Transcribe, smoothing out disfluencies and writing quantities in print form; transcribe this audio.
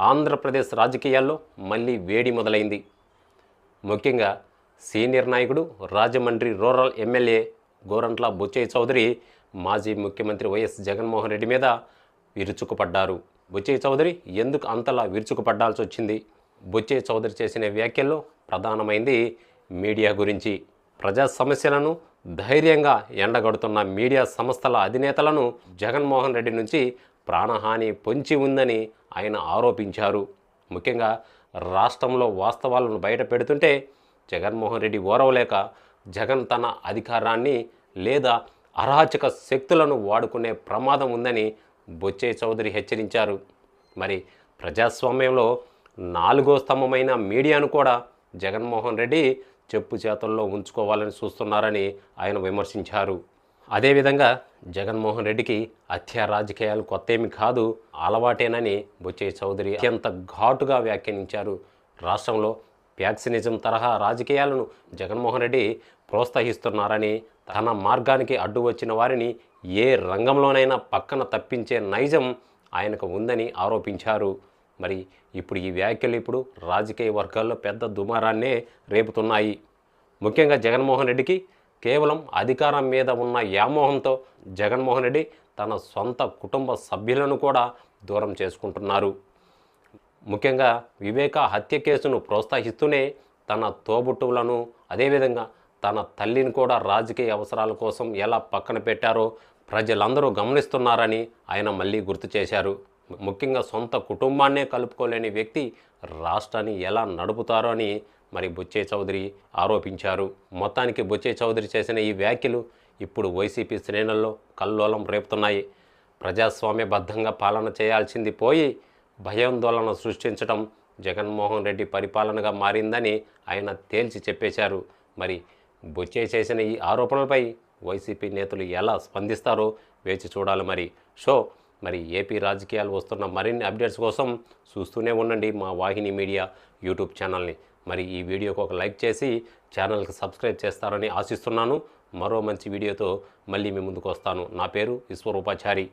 ఆంధ్రప్రదేశ్ రాజకీయాల్లో మళ్ళీ వేడి మొదలైంది. ముఖ్యంగా సీనియర్ నాయకుడు రాజమండ్రి రూరల్ ఎమ్మెల్యే గోరంట్ల బుచ్చయ్య చౌదరి మాజీ ముఖ్యమంత్రి వైఎస్ జగన్మోహన్ రెడ్డి మీద విరుచుకుపడ్డారు. బుచ్చయ్య చౌదరి ఎందుకు అంతలా విరుచుకుపడ్డాల్సి వచ్చింది? బుచ్చయ్య చౌదరి చేసిన వ్యాఖ్యల్లో ప్రధానమైంది మీడియా గురించి. ప్రజా సమస్యలను ధైర్యంగా ఎండగడుతున్న మీడియా సంస్థల అధినేతలను జగన్మోహన్ రెడ్డి నుంచి ప్రాణహాని పొంచి ఉందని ఆయన ఆరోపించారు. ముఖ్యంగా రాష్ట్రంలో వాస్తవాలను బయట పెడుతుంటే జగన్మోహన్ రెడ్డి ఓరవలేక జగన్ తన అధికారాన్ని లేదా అరాచక శక్తులను వాడుకునే ప్రమాదం ఉందని బుచ్చయ్య చౌదరి హెచ్చరించారు. మరి ప్రజాస్వామ్యంలో 4వ స్తంభమైన మీడియాను కూడా జగన్మోహన్ రెడ్డి చెప్పు చేతల్లో ఉంచుకోవాలని చూస్తున్నారని ఆయన విమర్శించారు. అదేవిధంగా జగన్మోహన్ రెడ్డికి హత్య రాజకీయాలు కొత్తేమి కాదు, అలవాటేనని బుచ్చయ్య చౌదరి అత్యంత ఘాటుగా వ్యాఖ్యానించారు. రాష్ట్రంలో ఫ్యాక్సినిజం తరహా రాజకీయాలను జగన్మోహన్ రెడ్డి ప్రోత్సహిస్తున్నారని, తన మార్గానికి అడ్డు వచ్చిన వారిని ఏ రంగంలోనైనా పక్కన తప్పించే నైజం ఆయనకు ఉందని ఆరోపించారు. మరి ఇప్పుడు ఈ వ్యాఖ్యలు ఇప్పుడు రాజకీయ వర్గాల్లో పెద్ద దుమారాన్నే రేపుతున్నాయి. ముఖ్యంగా జగన్మోహన్ రెడ్డికి కేవలం అధికారం మీద ఉన్న వ్యామోహంతో జగన్మోహన్ రెడ్డి తన సొంత కుటుంబ సభ్యులను కూడా దూరం చేసుకుంటున్నారు. ముఖ్యంగా వివేక హత్య కేసును ప్రోత్సహిస్తూనే తన తోబుట్టువులను, అదేవిధంగా తన తల్లిని కూడా రాజకీయ అవసరాల కోసం ఎలా పక్కన పెట్టారో ప్రజలందరూ గమనిస్తున్నారని ఆయన మళ్ళీ గుర్తు చేశారు. ముఖ్యంగా సొంత కుటుంబాన్నే కలుపుకోలేని వ్యక్తి రాష్ట్రాన్ని ఎలా నడుపుతారో అని మరి బుచ్చయ్య చౌదరి ఆరోపించారు. మొత్తానికి బుచ్చయ్య చౌదరి చేసిన ఈ వ్యాఖ్యలు ఇప్పుడు వైసీపీ శ్రేణుల్లో కల్లోలం రేపుతున్నాయి. ప్రజాస్వామ్యబద్ధంగా పాలన చేయాల్సింది పోయి భయాందోళన సృష్టించడం జగన్మోహన్ రెడ్డి పరిపాలనగా మారిందని ఆయన తేల్చి చెప్పేశారు. మరి బుచ్చయ్య చేసిన ఈ ఆరోపణలపై వైసీపీ నేతలు ఎలా స్పందిస్తారో వేచి చూడాలి. మరి ఏపీ రాజకీయాలు వస్తున్న మరిన్ని అప్డేట్స్ కోసం చూస్తూనే ఉండండి మా వాహిని మీడియా యూట్యూబ్ ఛానల్ని. మరి ఈ వీడియోకి ఒక లైక్ చేసి ఛానల్కి సబ్స్క్రైబ్ చేస్తారని ఆశిస్తున్నాను. మరో మంచి వీడియోతో మళ్ళీ మీ ముందుకు వస్తాను. నా పేరు విశ్వరూపాచారి.